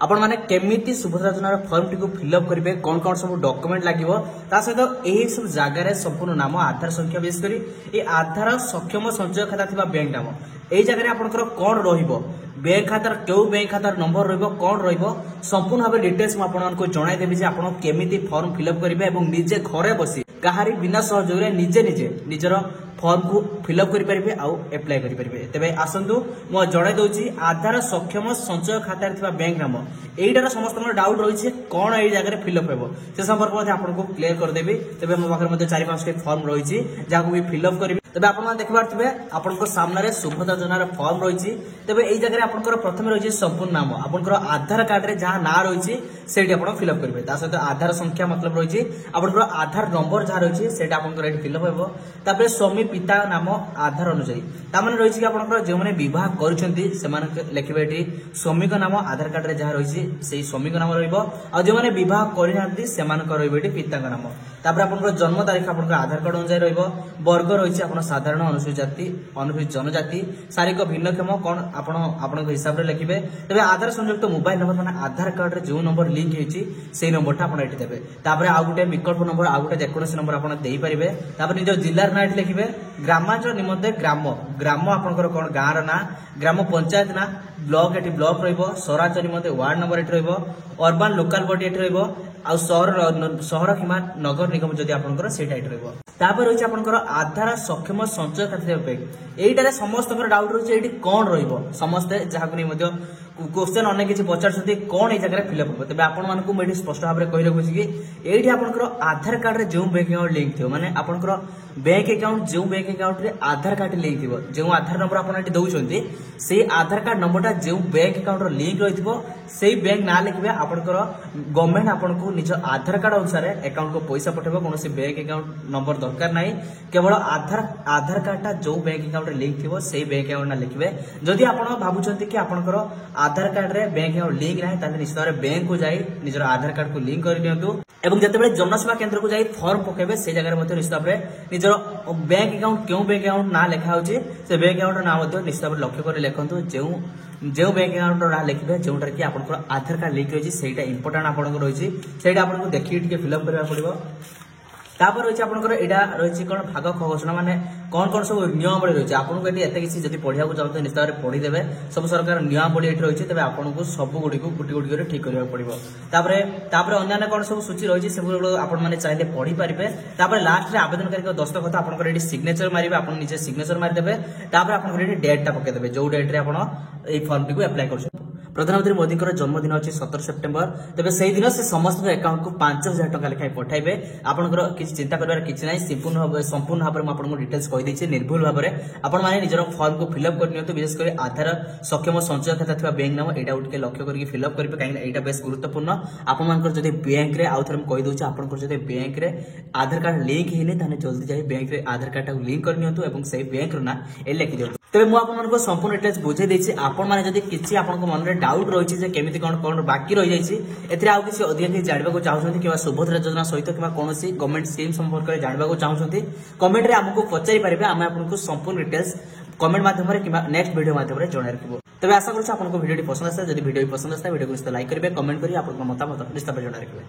आपण माने केमिति सुभद्रा योजना फॉर्म टी को फिलअप करेंगे कौन कौन सब डॉक्यूमेंट लगे सहित यही सब जगार संपूर्ण नाम आधार संख्या विशेष कर ये आधार सक्षम संचय खाता थिबा बैंक नाम यही जगह आपंकर कौन रहिबो बैंक खातार क्यों बैंक खातार नंबर रहिबो कौन रहिबो संपूर्ण भाव डिटेल्स मैं आपको जनईदेवी जे आपण केमिति फॉर्म फिलअप करेंगे और निजे घरे बसी कहारी बिना सहयोग निजे निजे निजर फॉर्म को फिलअप करेंगे आउ एप्लाय करेंगे तेज आसतु मु जन दूसरी आधार सक्षम संचय खातार थिबा बैंक नाम यहीटार समस्त डाउट रही कौन यही जगह फिलअप हो से संपर्क में आपको क्लियर करदेवी तेज मो पाखे 4-5 फॉर्म रही जहाँ भी फिलअप करेंगे तेज आप देखिपे आपण सामने सुभद्रा योजनार फॉर्म रही तेज यही जगह आप प्रथम रही संपूर्ण नाम आपंकर आधार कार्ड रे जहाँ ना रही से फिलअप करेंगे सहित आधार संख्या मतलब रही आपंकर आधार नंबर जहाँ रही से फिलअप हो स्वामी पिता नाम आधार अनुसार ताମାନେ रही आपंकर जो मैंने बह कर लिखे ये स्वामी नाम आधार कार्ड रे जहाँ रही से स्वामी नाम रहा जो मैंने बह करना रही पिता नाम तापर आपंकर जन्म तारीख आपंकर आधार कार्ड अनुसार वर्ग रही आप साधारण अनुसूचित जाति अनुसूचित जनजाति शारीरिक भिन्नक्षम कौन आपण हिसाब से लिखे तेज आधार संयुक्त मोबाइल नंबर मैंने आधार कार्ड रे जो नंबर लिंक होती नंबर टा ये देते तापर आउ गोटे विकल्प नंबर आउ गोटे जेकोसी नंबर आप देपारे निज जिलार ना लिखे ग्रामांचल निमंते ग्राम ग्राम आपंकर कौन गाँव ना ग्राम पंचायत ना ब्लॉक ये ब्लॉक रहरांचल निमंते वार्ड नंबर ये अर्बान लोकाल बॉडी ये सहर कि नगर निगम जदि आपंकर सेटा ये रही आपंकर आधार सक्षम संचय खाता बैंक यहीटारे समस्त डाउट रही है कौन रमस्ते जहाँ नहीं क्वेश्चन अनेक किसी पचार कौन ये जगह फिलअप हो तेज आपको स्पष्ट भाव में कही रखुच्छी कि ये आपंकर आधार कार्ड रे जो बैंक अकाउंट लिंक थो माने आपंकर बैंक अकाउंट जो बैंक अकाउंट रे आधार कार्ड लिंक थो जो आधार नंबर आप दौरान से आधार कार्ड नंबरटा जो बैंक अकाउंट लिंक रही बैंक ना लिखे आपंकर गवर्नमेंट आपको निज आधार कार्ड अनुसार अकाउंट को पैसा पठेब कौन बैंक अकाउंट नंबर दरकार ना केवल आधार कार्डटा जो बैंक अकाउंट लिंक थो से बैंक अकाउंट ना लिखे जदि आप भावुं कि आपंकर आधार कार्ड रे बैंक अकाउंट लिंक ना निश्चित भाव बैंक को जाई निजर आधार कार्ड को लिंक कर दियंतु एवं जितेबाला जनसेवा केन्द्र को जाई फॉर्म पकेबे से जगह निश्चित भाव निजर बैंक अकाउंट क्यों बैंक अकाउंट ना लिखा होची से बैंक अकाउंट ना निश्चित भाव लक्ष्य कर लिखु जो बैंक अकाउंट ना लिखे जोटा कि आपंकर आधार कार्ड लिंक रही है इंपोर्टाट आपको रही है आपको देखिए फिलअप करा पड़ो तापर रही आपंकर यहाँ रही कौन भाग घोषणा माने कौन कौन सब नियमावली रही है आपको ये एत किसी जब पढ़ा चाहते निश्चित भाव पढ़ीदे सब सरकार नियमावली ये रही है तेज आपको सब गुड़ी गोटी गोटी ठीक करा पड़ो तापर अन्य कौन सब सूची रही है आपने चाहिए पढ़ी पारे लास्ट में आवेदनकारी दस्तखत आपंकर ये सिग्नेचर मारे आप निजे सिग्नेचर मारिदेवे आप डेटा पकईदे जो डेट्रे आप फॉर्म टी को एप्लाय कर प्रधानमंत्री मोदी जन्मदिन अच्छी 17 सेप्टेम्बर तेज से दिन से समस्त अकाउंट को 5,000 टका लेखाएं पठाइबे आपंकर किसी चिंता करार किसी ना संपूर्ण भाव में आपको डिटेल्स कहीदे निर्भुल भाव में आपण मैंने निजर फॉर्म को फिलअप कर विशेषकर आधार सक्षम संचय खाता था बैंक नाम यहाँ टे लक्ष्य करके फिलअप करेंगे कहीं यहाँ बेस गुरुत्वपूर्ण आपंकर जब बैंक में आउ थे कहीदे आपंकर जब बैंक में आधार कार्ड लिंक होने जल्दी जाए बैंक में आधार कार्ड को लिंक कर से बैंक ना ये लिखि दिखाँ तेज मुझे संपूर्ण डिटेल्स बुझे देती आपड़ी किसी आप मन में डाउट रही है केमी कौन कौन बाकी रही है आउ किसी अधिक किसी जानवा चाहते कि सुभद्रा योजना सहित कि कौन गवर्नमेंट स्कीम संपर्क में जानवा चाहते कमेंट रे आमको पचारि पारे आम आपको संपूर्ण डिटेल्स कमेंट माध्यम नेक्स्ट वीडियो माध्यम जन रखिबो तेज आशा करूँ आपको वीडियो पसंद आए जब वीडियो पसंद आए वीडियो को लाइक करेंगे कमेंट करेंगे आपको मतामत निश्चित जन रखिए।